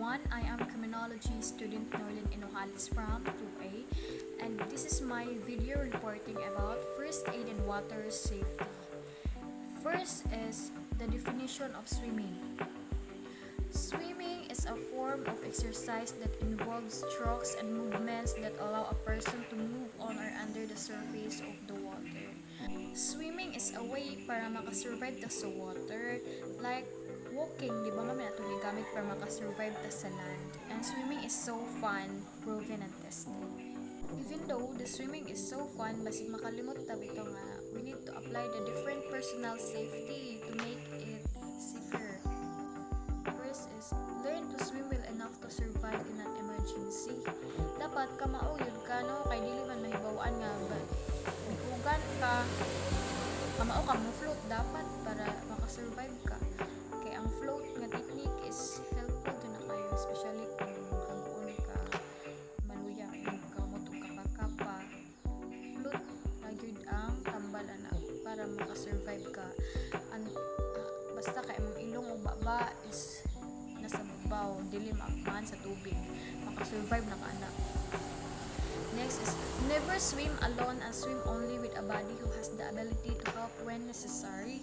everyone. I am criminology student Nolan Inohalis from 2A, and this is my video reporting about first aid and water safety. First is the definition of swimming. Swimming is a form of exercise that involves strokes and movements that allow a person to move on or under the surface of the water. Swimming is a way para makasurvive ta sa water, like walking, di ba mamaya ito gamit para makasurvive ta sa land. And swimming is so fun, proven and tested. Even though the swimming is so fun, basig makalimot ta bitaw nga we need to apply the different personal safety to make it safer. First is learn to swim well enough to survive in an emergency. Dapat kamao yun ka no, kay dili man mahibawaan nga ba ugan ka, kamao ka mo float dapat para makasurvive ka. Kay ang float nga technique is helpful to na kayo, especially kung hagoon ka maluya ka mo to kapakapa. Float nagyud ang tambal ana para makasurvive ka. Basta kay imong ilong o baba is nasa babaw, dili maakman sa tubig, makasurvive na ka ana. Next is never swim alone and swim only with a body who has the ability to help when necessary.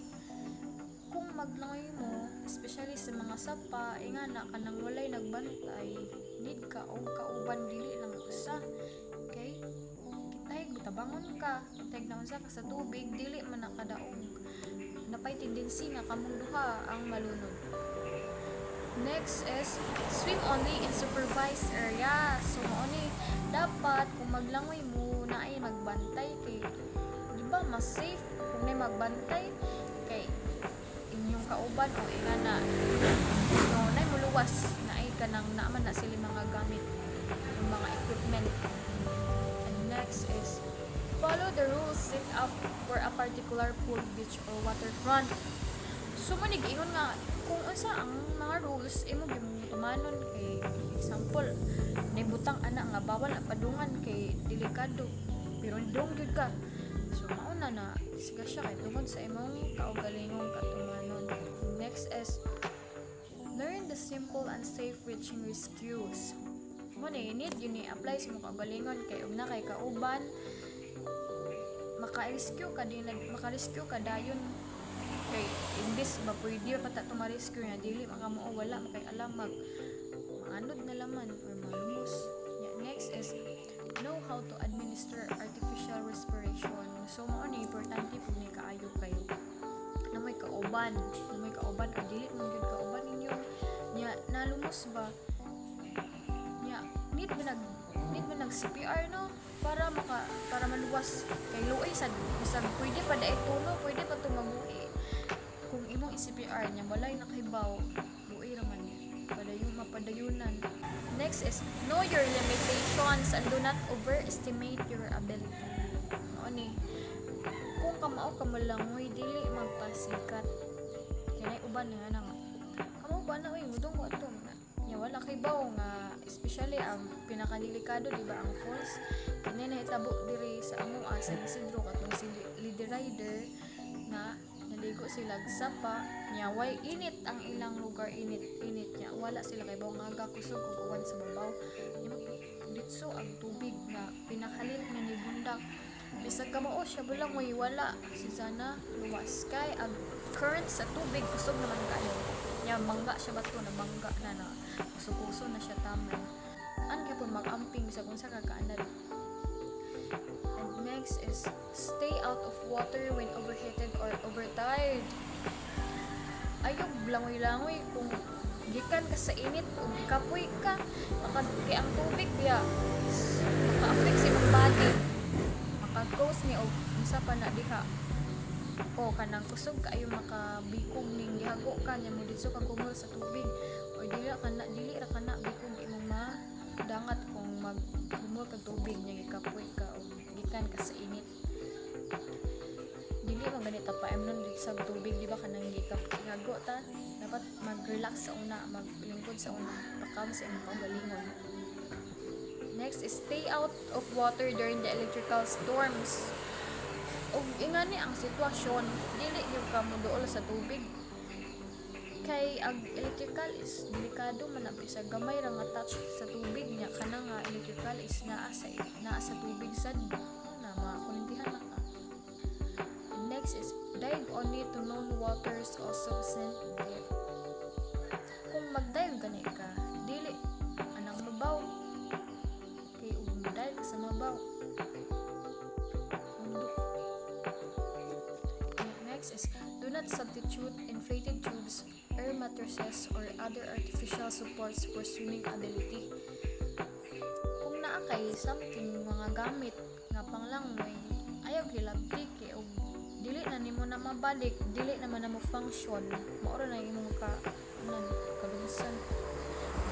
Kung maglangoy mo, especially sa mga sapa, ingana ka nang walay nagbantay, need ka og kauban dili lang usa. Okay? Kitay butabangon ka, kitay na unsa ka sa tubig, dili man nakadaog. Napay tendency nga kamong duha ang malunod. Next is swim only in supervised area. So ni dapat kung maglangoy mo na ay magbantay kay di ba mas safe kung may magbantay kay inyong kauban o ingana no nay muluwas na ay kanang naaman na sila mga gamit yung mga equipment. And next is follow the rules set up for a particular pool, beach or waterfront. So manig ingon nga kung unsa ang mga rules imo gimutumanon kay example naibutang ana nga bawal ang padungan kay delikado pero dong gyud ka. So mauna na siga siya kay tungod sa imong kaugalingong katumanon. Next is learn the simple and safe reaching rescues. Mo ni need yun i-apply sa imong kaugalingon kay ug na kay kauban maka-rescue ka dayon kay imbis ba pwede pa ta tumarescue na dili makamuo wala makay alam maanod na laman or malumos. Next is know how to administer artificial respiration. So mao ni importante pud ni kaayo kayo na may kauban or dili man gyud kauban ninyo nya nalumos ba nya need mo nag CPR no para maluwas kay luoy sad bisag pwede pa dai tulo pwede pa tumabuhi kung imong CPR nya walay nakahibaw luoy ra man mapadayunan. Next is know your limitations and do not overestimate your ability. Ano ni kung kamao ka malangoy dili magpasikat kinay uban nga nang kamao ba na uy mudong wato nya wala kay baw nga especially ang pinakadelikado di ba ang falls kini nahitabo diri sa among sa Isidro katong si Lady Rider na naligo sila sapa nya way init ang ilang lugar init nya wala sila kay baw nga kusog ug uwan sa babaw ditso ang tubig na pinakalit nga ni bundak bisag kamao siya bulang way wala si sana luwas kay ang current sa tubig kusog naman kayo nya mangga siya bato na mangga na kusog-kusog na siya taman an gyapon mag-amping bisag unsa ka kaanad. And next is stay out of water when overheated or overtired. Ayog langoy-langoy kung gikan ka sa init o ikapoy ka kay ang tubig biya maka-affect sa imong body maka-cause ni og unsa pa na diha o kanang kusog kaayo makabikog ning gihago ka nya mo ditso ka kumol sa tubig o dili ra kana bikog imong madangat kung magkumol kag tubig nya gikapoy ka o gikan ka sa init dili man ganita pa nun sa tubig di ba kanang gihago ta dapat mag-relax sa una maglingkod sa una pakam sa imong kaugalingon. Next is stay out of water during the electrical storms. Og ingani ang sitwasyon dili gyud ka moduol sa tubig Kay ang electrical is delikado man ang sa gamay ra nga touch sa tubig niya kana nga electrical is naa sa tubig sad na makunintihan na ka. Next is dive only to known waters of sufficient depth. Kung mag-dive gani ka, dili anang mabaw. Kay ug dive ka sa mabaw. Next is do not substitute inflated tubes, air mattresses, or other artificial supports for swimming ability. Kung naa kay something mga gamit nga panglangoy, ayaw hilabti kay og dili na nimo na mabalik, dili naman na mo function. Maoro na imong kabisan.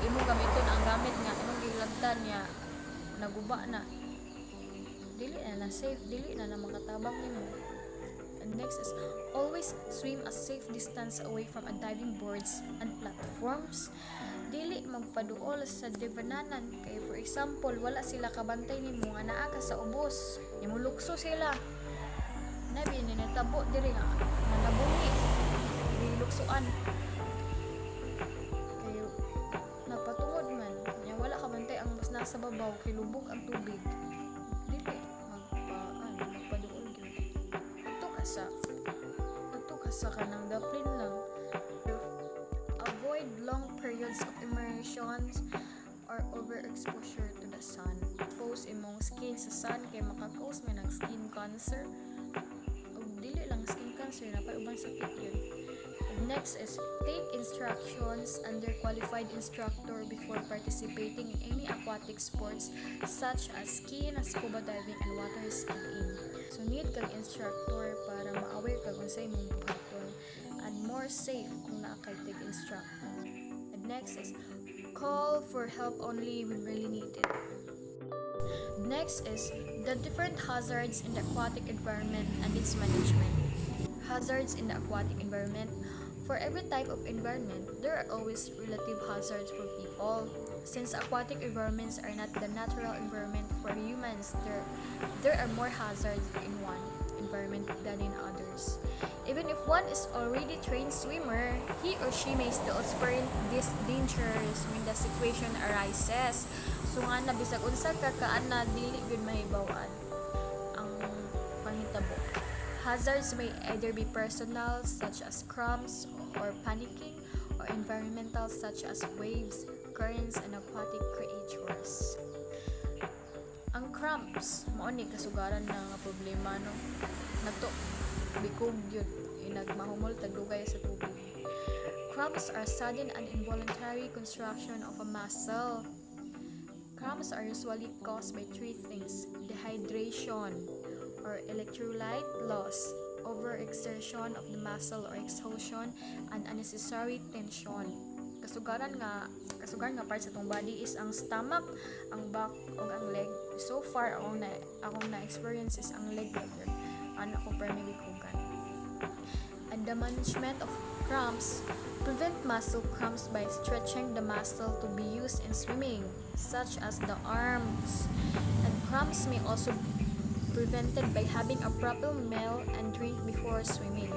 Imo gamiton ang gamit nga imong gihilabtan niya naguba na. Dili na safe, dili na makatabang nimo. And next is always swim a safe distance away from diving boards and platforms. Dili magpaduol sa debananan kay for example wala sila kabantay nimo nga naa ka sa ubos, imulukso sila. Nabi ni natabo diri nga nabungi. Luksuan. Kay napatungod man, nya wala kabantay ang mas nasa babaw kay lubog ang tubig. Dili magpaduol gyud. Ato ka sa kanang daplin lang. Avoid long periods of immersions or overexposure to the sun. Expose imong skin sa sun kay maka-cause man ng skin cancer. O dili lang skin cancer na pa ubang sakit yun. Next is take instructions under qualified instructor before participating in any aquatic sports such as skiing, scuba diving, and water skiing. So need kang instructor para ma-aware ka kung sa imong buhaton and more safe kung naa kay instructor. And next is call for help only when really needed. Next is the different hazards in the aquatic environment and its management. Hazards in the aquatic environment. For every type of environment, there are always relative hazards for people. Since aquatic environments are not the natural environment for humans, there are more hazards in one environment than in others. Even if one is already trained swimmer, he or she may still experience these dangers when the situation arises. So nga na bisag unsa ka kaana dili gyud mahibaw-an ang panghitabo. Hazards may either be personal such as cramps or panicking, or environmental such as waves, currents, and aquatic creatures. Ang cramps, mao ni kasugaran na nga problema no. Nato bikog yun, inagmahumol tagdugay sa tubig. Cramps are sudden and involuntary contraction of a muscle. Cramps are usually caused by three things: dehydration or electrolyte loss, overexertion of the muscle or exhaustion, and unnecessary tension. Kasugaran nga part sa tong body is ang stomach, ang back, ug ang leg. So far akong na experience is ang leg like ana ko primarily kugan. And the management of cramps: prevent muscle cramps by stretching the muscle to be used in swimming, such as the arms. And cramps may also prevented by having a proper meal and drink before swimming.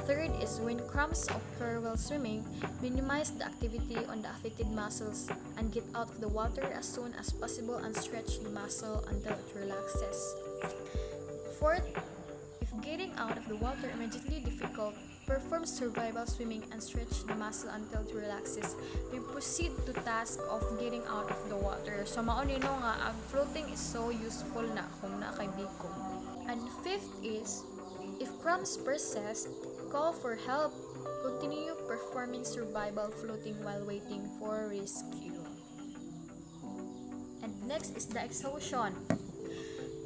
Third is when cramps occur while swimming, minimize the activity on the affected muscles and get out of the water as soon as possible and stretch the muscle until it relaxes. Fourth, if getting out of the water immediately difficult, perform survival swimming and stretch the muscle until it relaxes. Then proceed to task of getting out of the water. So mao nino nga ang floating is so useful na kung na kay biko. And fifth is if cramps persist, call for help. Continue performing survival floating while waiting for rescue. And next is the exhaustion.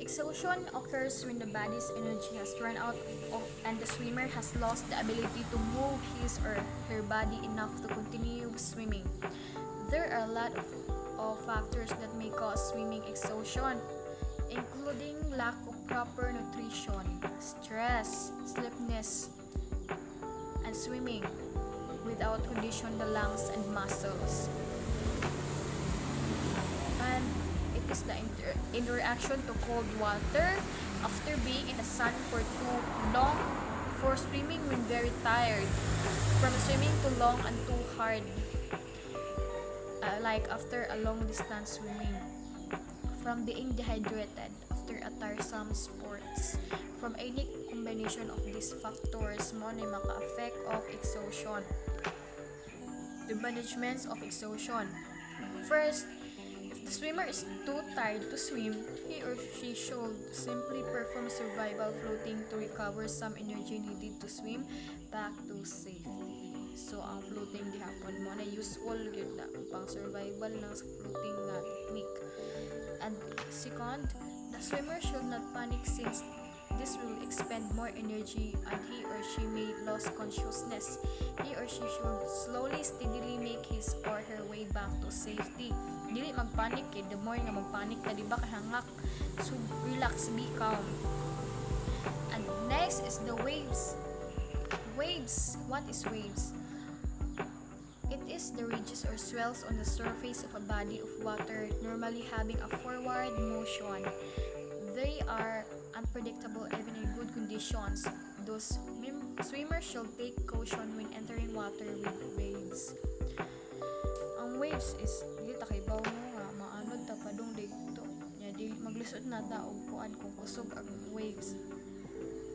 Exhaustion occurs when the body's energy has run out and the swimmer has lost the ability to move his or her body enough to continue swimming. There are a lot of factors that may cause swimming exhaustion, including lack of proper nutrition, stress, sleepiness, and swimming without condition the lungs and muscles. And it is the interaction to cold water after being in the sun for too long For swimming when very tired, from swimming too long and too hard, like after a long distance swimming, from being dehydrated after a tiresome sports. From any combination of these factors mo na maka-affect of exhaustion. The management of exhaustion. First, if the swimmer is too tired to swim, he or she should simply perform survival floating to recover some energy needed to swim back to safety. So, ang floating gihapon mo na useful yun na pang survival ng floating nga technique. And second, the swimmer should not panic since this will expend more energy and he or she may lose consciousness. He or she should slowly, steadily make his or her way back to safety. Dili magpanic eh. The more nga magpanic na diba kahangak. So relax, be calm. And next is the waves. Waves. What is waves? It is the ridges or swells on the surface of a body of water normally having a forward motion. They are unpredictable even in good conditions. Those swimmers should take caution when entering water with waves. Ang waves is dili ta kay baw mo nga maanod ta padung dito. Nya dili maglisod na ta og kuan kung kusog ang waves.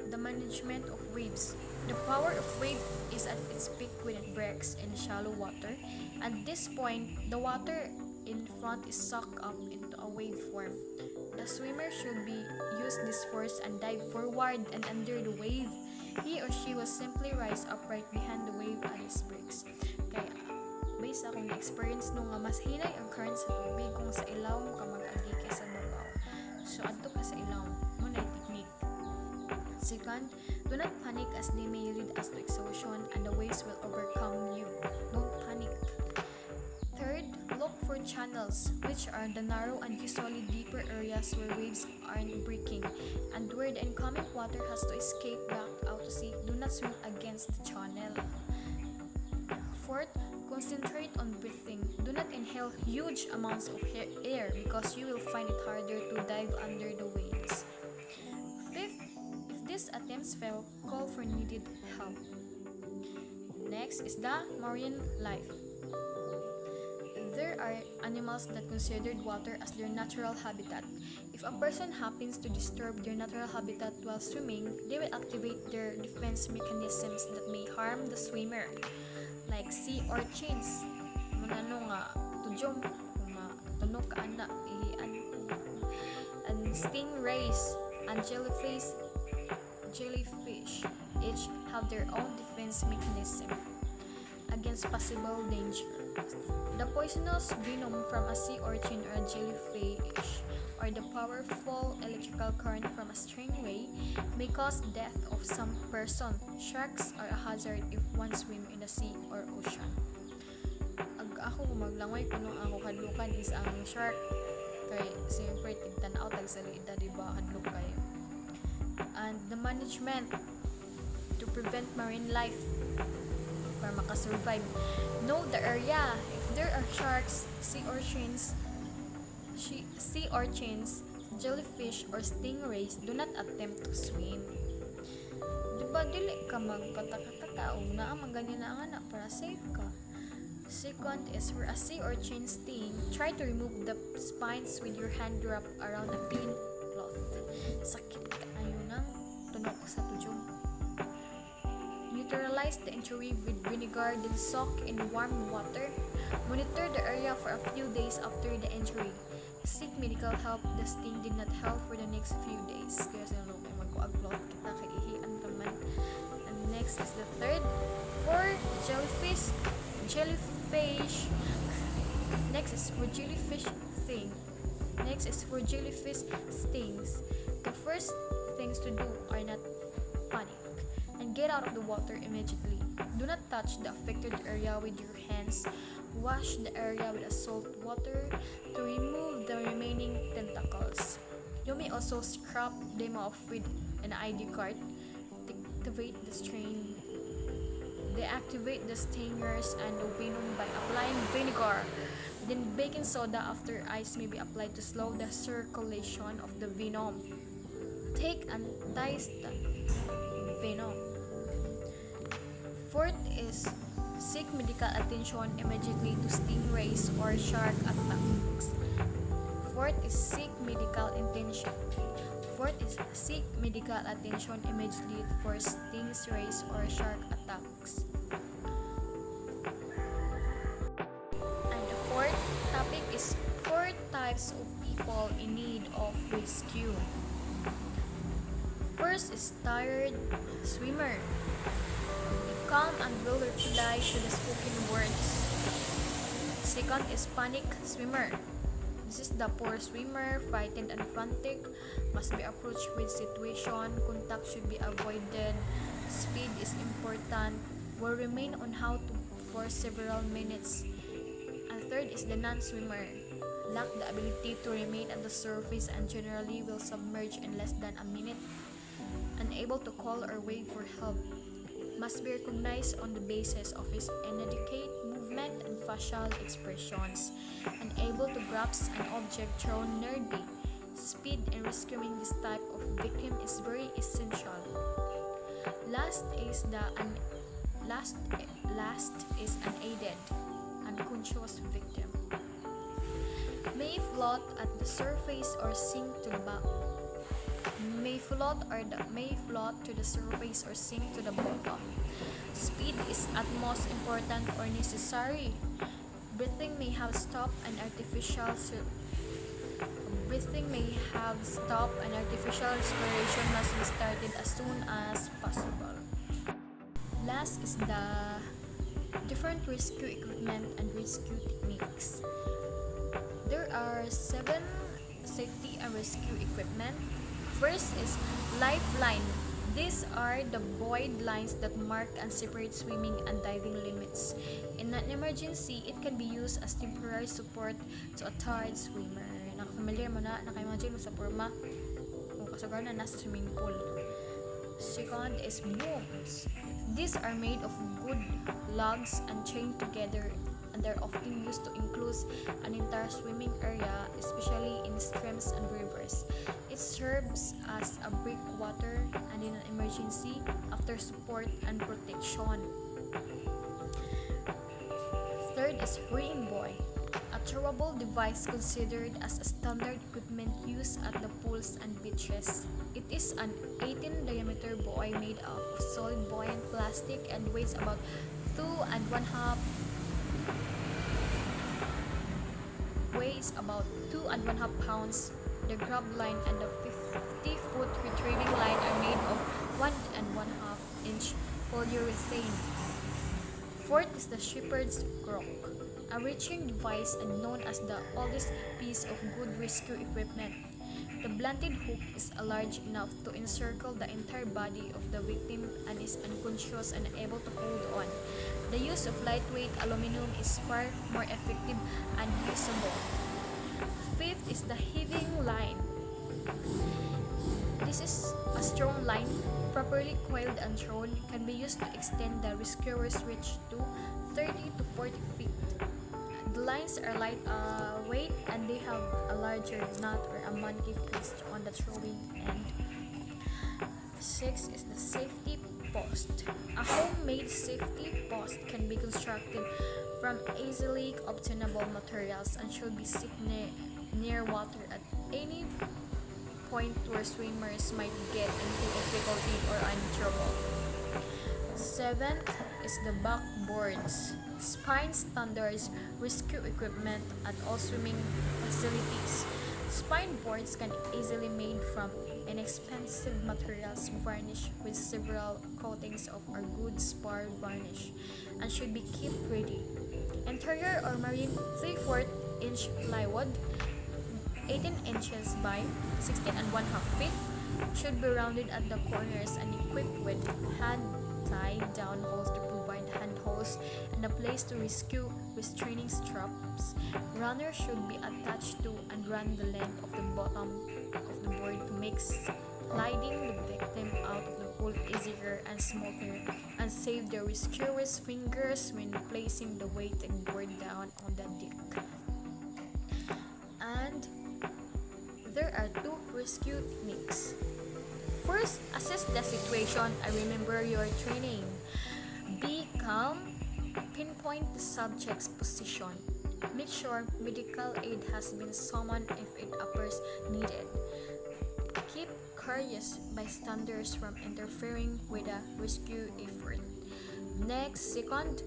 The management of waves. The power of wave is at its peak when it breaks in shallow water. At this point, the water in front is sucked up into a wave form. The swimmer should use this force and dive forward and under the wave. He or she will simply rise upright behind the wave at its breaks. Kaya, based akong experience nung mas hinay ang current sa tubig kung sa ilaw ka mag-agi ka sa babaw. So, adto ka sa ilaw. Muna yung technique. Second, do not panic as they may lead us to exhaustion and the waves will overcome you. Don't panic. Third, look for channels, which are the narrow and usually deeper areas where waves aren't breaking, and where the incoming water has to escape back out to sea. Do not swim against the channel. Fourth, concentrate on breathing. Do not inhale huge amounts of air because you will find it harder to dive under the waves. Fifth, if these attempts fail, call for needed help. Next is the marine life. There are animals that considered water as their natural habitat. If a person happens to disturb their natural habitat while swimming, they will activate their defense mechanisms that may harm the swimmer, like sea urchins. Manano nga tujom kung matunog ka ana and stingrays and jellyfish each have their own defense mechanism against possible danger. The poisonous venom from a sea urchin or a jellyfish or the powerful electrical current from a stingray may cause death of some person. Sharks are a hazard if one swim in the sea or ocean. Ako maglangoy kuno ako kadlukan is ang shark kay siyempre tigtanaw tag salida diba hadlok kayo. And the management to prevent marine life para makasurvive. Know the area. If there are sharks, sea urchins, jellyfish, or stingrays, do not attempt to swim. Diba, dili ka magkataka-taka o na ang ganyan na anak para safe ka. Second is for a sea urchin sting, try to remove the spines with your hand wrapped around a clean cloth. Sakit ka ayun nang tunok sa tujong. Neutralize the injury with vinegar, then soak in warm water. Monitor the area for a few days after the injury. Seek medical help. The sting did not help for the next few days. Kaya sa loob ay magkuaglot kita kay ihian naman. And next is the third. For jellyfish. Next is for jellyfish stings. The first things to do are not panic and get out of the water immediately. Do not touch the affected area with your hands. Wash the area with salt water to remove the remaining tentacles. You may also scrub them off with an ID card to activate the strain. Deactivate the stingers and the venom by applying vinegar. Then baking soda after ice may be applied to slow the circulation of the venom. Take and dice the venom. Fourth is seek medical attention immediately to stingrays or shark attacks. Fourth is seek medical attention. Fourth is seek medical attention immediately for stingrays or shark attacks. And the fourth topic is four types of people in need of rescue. First is tired swimmer. Calm and will reply to the spoken words. Second is panic swimmer. This is the poor swimmer, frightened and frantic, must be approached with situation, contact should be avoided, speed is important, will remain on how to for several minutes. And third is the non-swimmer, lack the ability to remain at the surface and generally will submerge in less than a minute, unable to call or wave for help, must be recognized on the basis of his inadequate movement and facial expressions, unable to grasp an object thrown nearby. Speed in rescuing this type of victim is very essential. Last is unaided, unconscious victim. May float at the surface or sink to the bottom. May float to the surface or sink to the bottom. Speed is at most important or necessary. Breathing may have stopped and artificial respiration must be started as soon as possible. Last is the different rescue equipment and rescue techniques. There are 7 safety and rescue equipment. First is lifeline. These are the buoyed lines that mark and separate swimming and diving limits. In an emergency, it can be used as temporary support to a tired swimmer. Nakafamiliar mo na, naka-imagine mo sa porma kung kasugar na nasa swimming pool. Second is booms. These are made of wood logs and chained together, and they're often used to enclose an entire swimming area, especially in streams and rivers. It serves as a breakwater and in an emergency after support and protection. Third is ringing buoy, a throwable device considered as a standard equipment used at the pools and beaches. It is an 18 diameter buoy made of solid buoyant plastic and weighs about 2.5 pounds. The grab line and the 50-foot retrieving line are made of 1.5-inch polyurethane. Fourth is the shepherd's crook, a reaching device and known as the oldest piece of good rescue equipment. The blunted hook is large enough to encircle the entire body of the victim and is unconscious and able to hold on. The use of lightweight aluminum is far more effective and usable. Fifth is the heaving line. This is a strong line, properly coiled and thrown, can be used to extend the rescuer's reach to 30 to 40 feet. The lines are light weight and they have a larger knot or a monkey fist on the throwing end. Six is the safety post. A homemade safety post can be constructed from easily obtainable materials and should be set near water at any point where swimmers might get into difficulty or trouble. Seventh is the backboards. Spine standards rescue equipment at all swimming facilities. Spine boards can easily made from inexpensive materials varnished with several coatings of our good spar varnish and should be kept ready. Interior or marine 3/4 inch plywood 18 inches by 16.5 feet should be rounded at the corners and equipped with hand tied down holes to provide handholds and a place to rescue restraining straps. Runners should be attached to and run the length of the bottom of the board to make sliding the victim out of the pool easier and smoother and save the rescuer's fingers when placing the weighted board down on the deck. And there are 2 rescue techniques. First, assess the situation and remember your training. Be calm, pinpoint the subject's position. Make sure medical aid has been summoned if it appears needed. Keep curious bystanders from interfering with a rescue effort. Next, second,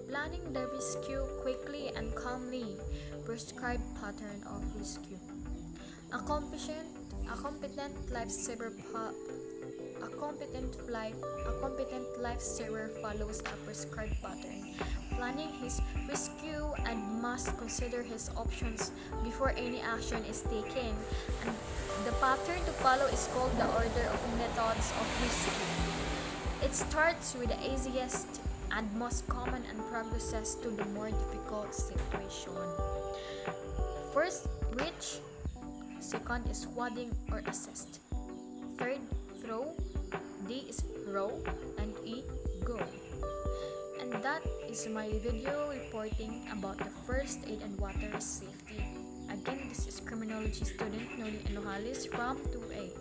planning the rescue quickly and calmly. Prescribed pattern of rescue. A competent, a competent lifesaver a competent lifesaver follows a prescribed pattern, planning his rescue and must consider his options before any action is taken. And the pattern to follow is called the order of methods of rescue. It starts with the easiest and most common and progresses to the more difficult situation. First, reach. Second is wadding or assist. Third, throw. D is row. And E, go. And that is my video reporting about the first aid and water safety. Again, this is criminology student Noli Enojalis from 2A.